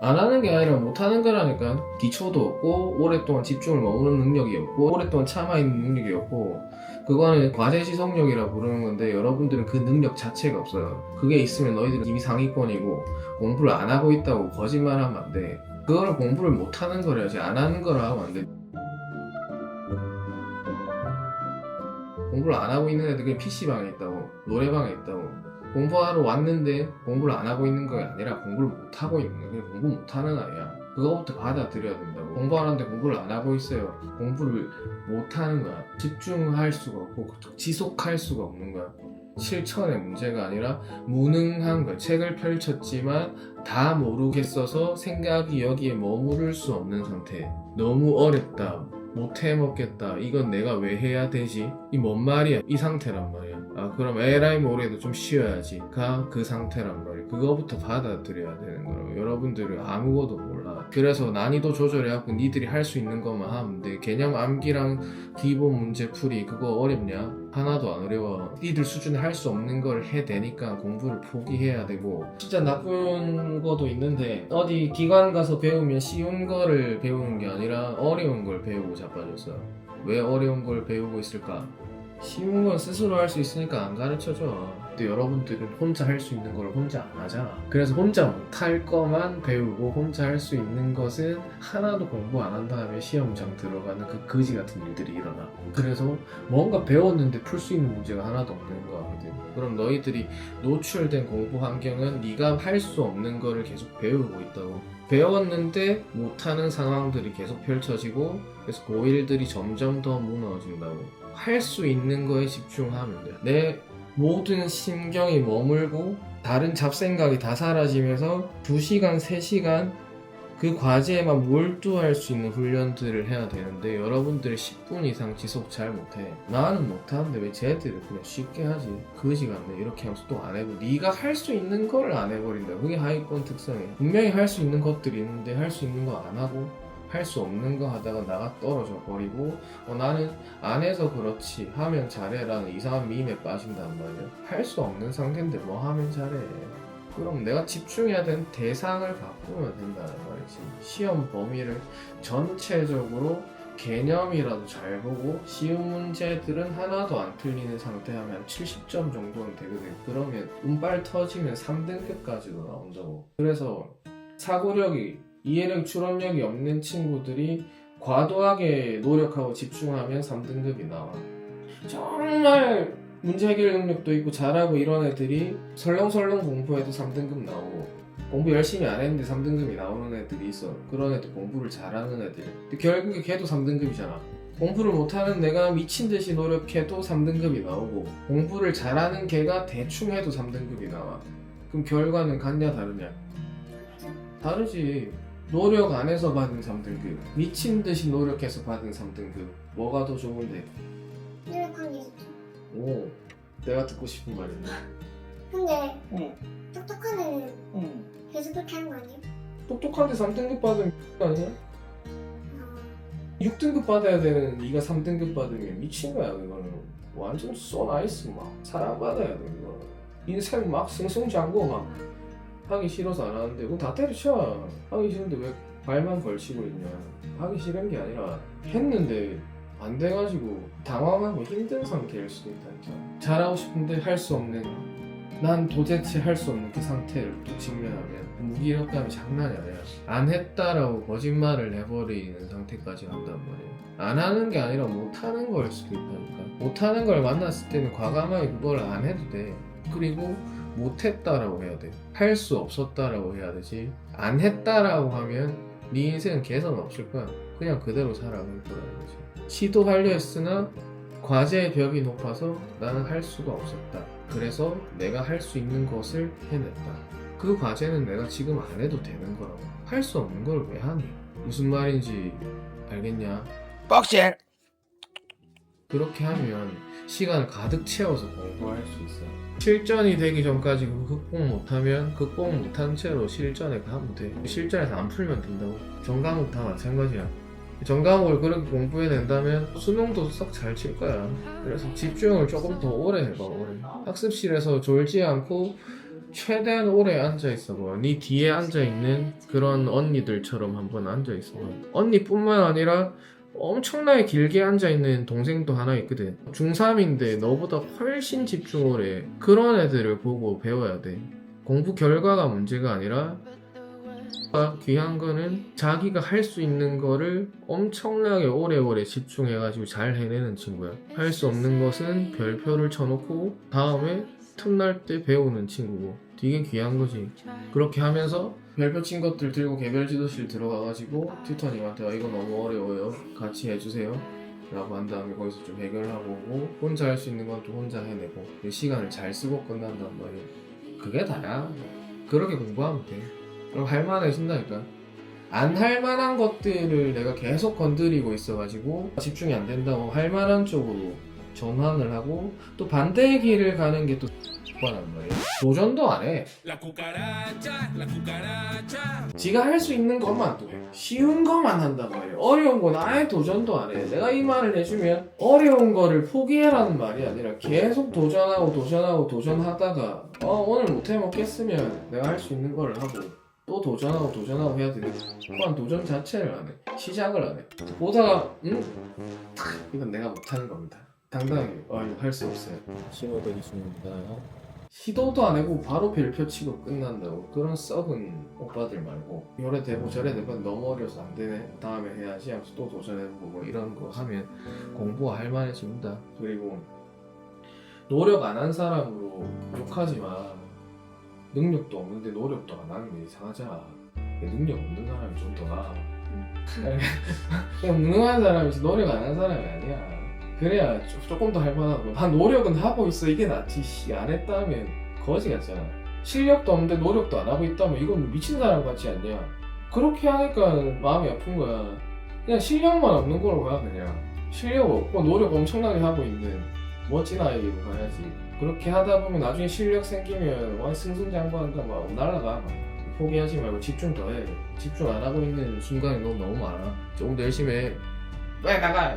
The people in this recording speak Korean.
안 하는 게 아니라 못 하는 거라니까. 기초도 없고 오랫동안 집중을 머무는 능력이 없고 오랫동안 참아있는 능력이 없고, 그거는 과제 지속력이라 부르는 건데 여러분들은 그 능력 자체가 없어요. 그게 있으면 너희들은 이미 상위권이고 공부를 안 하고 있다고 거짓말하면 안 돼. 그거를 공부를 못 하는 거래야지 안 하는 거라 하면 안 돼. 공부를 안 하고 있는 애들 그냥 PC방에 있다고, 노래방에 있다고. 공부하러 왔는데 공부를 안 하고 있는 게 아니라 공부를 못 하고 있는 거야. 그냥 공부 못 하는 아이야. 그거부터 받아들여야 된다고. 공부하는데 공부를 안 하고 있어요. 공부를 못 하는 거야. 집중할 수가 없고 지속할 수가 없는 거야. 실천의 문제가 아니라 무능한 거야. 책을 펼쳤지만 다 모르겠어서 생각이 여기에 머무를 수 없는 상태. 너무 어렵다, 못 해먹겠다, 이건 내가 왜 해야 되지? 이 뭔 말이야? 이 상태란 말이야. 아, 그럼 에라이 모레도 좀 쉬어야지 가 그 상태란 말이야. 그거부터 받아들여야 되는 거라고. 여러분들은 아무것도 몰라. 그래서 난이도 조절해갖고 니들이 할 수 있는 것만 하면 돼. 개념 암기랑 기본 문제 풀이 그거 어렵냐? 하나도 안 어려워. 니들 수준에 할 수 없는 걸 해대니까 공부를 포기해야 되고. 진짜 나쁜 것도 있는데 어디 기관 가서 배우면 쉬운 거를 배우는 게 아니라 어려운 걸 배우고 자빠졌어. 왜 어려운 걸 배우고 있을까? 쉬운 건 스스로 할 수 있으니까 안 가르쳐줘. 근데 여러분들은 혼자 할 수 있는 걸 혼자 안 하잖아. 그래서 혼자 못할 거만 배우고 혼자 할 수 있는 것은 하나도 공부 안 한 다음에 시험장 들어가는 그 거지 같은 일들이 일어나. 그래서 뭔가 배웠는데 풀 수 있는 문제가 하나도 없는 거거든. 그럼 너희들이 노출된 공부 환경은 네가 할 수 없는 거를 계속 배우고 있다고. 배웠는데 못하는 상황들이 계속 펼쳐지고, 그래서 고1들이 점점 더 무너진다고. 할 수 있는 거에 집중하면 돼. 내 모든 신경이 머물고 다른 잡생각이 다 사라지면서 2시간, 3시간 그 과제에만 몰두할 수 있는 훈련들을 해야 되는데 여러분들이 10분 이상 지속 잘 못해. 나는 못하는데 왜 쟤들을 그냥 쉽게 하지? 거지 같네. 이렇게 하면서 또 안 해보고 네가 할 수 있는 걸 안 해버린다. 그게 하위권 특성이야. 분명히 할 수 있는 것들이 있는데 할 수 있는 거 안 하고 할 수 없는 거 하다가 나가 떨어져 버리고, 나는 안 해서 그렇지, 하면 잘해 라는 이상한 밈에 빠진단 말이야. 할 수 없는 상태인데 뭐 하면 잘해. 그럼 내가 집중해야 되는 대상을 바꾸면 된다는 말이지. 시험 범위를 전체적으로 개념이라도 잘 보고 쉬운 문제들은 하나도 안 틀리는 상태 하면 70점 정도는 되거든. 그러면 운빨 터지면 3등급까지도 나온다고. 그래서 사고력이, 이해력, 추론력이 없는 친구들이 과도하게 노력하고 집중하면 3등급이 나와. 정말 문제 해결 능력도 있고 잘하고 이런 애들이 설렁설렁 공부해도 3등급 나오고, 공부 열심히 안 했는데 3등급이 나오는 애들이 있어. 그런 애들 공부를 잘하는 애들. 근데 결국에 걔도 3등급이잖아. 공부를 못하는 내가 미친듯이 노력해도 3등급이 나오고, 공부를 잘하는 걔가 대충 해도 3등급이 나와. 그럼 결과는 같냐 다르냐? 다르지. 노력 안 해서 받은 3등급, 미친듯이 노력해서 받은 3등급. 뭐가 더 좋은데? 노력한 게 좋죠. 오, 내가 듣고 싶은 말이네. 근데 응. 똑똑한 애는 응. 계속 그렇게 하는 거 아니에요? 똑똑한데 3등급 받으면 아니야? 어, 6등급 받아야 되는 네가 3등급 받으면 미친 거야. 그거는 완전 쏘 나이스. 막 사랑받아야 돼. 그거 인생 막 승승장구 막 하기 싫어서 안 하는데 그거 다 때려쳐. 하기 싫은데 왜 발만 걸치고 있냐. 하기 싫은 게 아니라 했는데 안 돼가지고 당황하고 힘든 상태일 수도 있다니까. 잘하고 싶은데 할 수 없는, 난 도대체 할 수 없는 그 상태를 또 직면하면 무기력감이 장난이 아니야. 안 했다라고 거짓말을 해버리는 상태까지 간단 말이야. 안 하는 게 아니라 못 하는 걸 수도 있다니까. 못 하는 걸 만났을 때는 과감하게 그걸 안 해도 돼. 그리고 못 했다라고 해야 돼. 할 수 없었다라고 해야 되지. 안 했다라고 하면 네 인생은 개선 없을 거야. 그냥 그대로 살아갈 거라는 거지. 시도하려 했으나 과제의 벽이 높아서 나는 할 수가 없었다. 그래서 내가 할 수 있는 것을 해냈다. 그 과제는 내가 지금 안 해도 되는 거라고. 할 수 없는 걸 왜 하니? 무슨 말인지 알겠냐? 뻑실. 그렇게 하면 시간을 가득 채워서 공부할 수 있어. 실전이 되기 전까지 극복 못하면 극복 못한 채로 실전에 가면 돼. 실전에서 안 풀면 된다고. 전 과목 다 마찬가지야. 전 과목을 그렇게 공부해낸다면 수능도 썩 잘 칠 거야. 그래서 집중을 조금 더 오래 해봐. 오래. 학습실에서 졸지 않고 최대한 오래 앉아있어봐. 네 뒤에 앉아있는 그런 언니들처럼 한번 앉아있어봐. 언니뿐만 아니라 엄청나게 길게 앉아있는 동생도 하나 있거든. 중3인데 너보다 훨씬 집중을 해. 그런 애들을 보고 배워야 돼. 공부 결과가 문제가 아니라 귀한 거는 자기가 할 수 있는 거를 엄청나게 오래오래 집중해가지고 잘 해내는 친구야. 할 수 없는 것은 별표를 쳐놓고 다음에 틈날 때 배우는 친구고, 되게 귀한 거지. 그렇게 하면서 별표 친 것들 들고 개별 지도실 들어가가지고 튜터님한테 이거 너무 어려워요, 같이 해주세요 라고 한 다음에 거기서 좀 해결하고 오고, 혼자 할 수 있는 건 또 혼자 해내고, 시간을 잘 쓰고 끝난단 말이야. 그게 다야. 그렇게 공부하면 돼. 그럼 할만해진다니까. 안 할만한 것들을 내가 계속 건드리고 있어가지고 집중이 안 된다고 할만한 쪽으로 전환을 하고, 또 반대의 길을 가는 게 또 X라는 말이야. 도전도 안 해. 지가 할 수 있는 것만 또 해. 쉬운 것만 한단 말이야. 어려운 건 아예 도전도 안 해. 내가 이 말을 해주면 어려운 거를 포기해라는 말이 아니라 계속 도전하다가 오늘 못 해먹겠으면 내가 할 수 있는 거를 하고 또 도전하고 해야 되는데, 그건 도전 자체를 안 해. 시작을 안 해. 보다가 이건 내가 못하는 겁니다. 당당하게 이거 할 수 없어요. 신호등이 중입니다. 시도도 안 하고 바로 별표 치고 끝난다고. 그런 썩은 오빠들 말고, 요래 되고 저래 되고 너무 어려서 안 되네, 다음에 해야지 하면서 또 도전해보고 뭐 이런 거 하면 공부가 할만해집니다. 그리고 노력 안 한 사람으로 욕하지 마. 능력도 없는데 노력도 안 하는 게 이상하잖아. 능력 없는 사람이 좀 더 나아. 그냥 무능한 사람이지 노력 안 한 사람이 아니야. 그래야 조금 더 할만하고, 난 노력은 하고 있어 이게 낫지. 안 했다면 거지 같잖아. 실력도 없는데 노력도 안 하고 있다면 이건 미친 사람 같지 않냐. 그렇게 하니까 마음이 아픈 거야. 그냥 실력만 없는 걸로 가. 그냥 실력 없고 노력 엄청나게 하고 있는 멋진 아이로 가야지. 그렇게 하다 보면 나중에 실력 생기면 승승장구한다 막 날아가. 포기하지 말고 집중 더 해. 집중 안 하고 있는 순간이 너무 많아. 조금 더 열심히 해. 빨리 나가!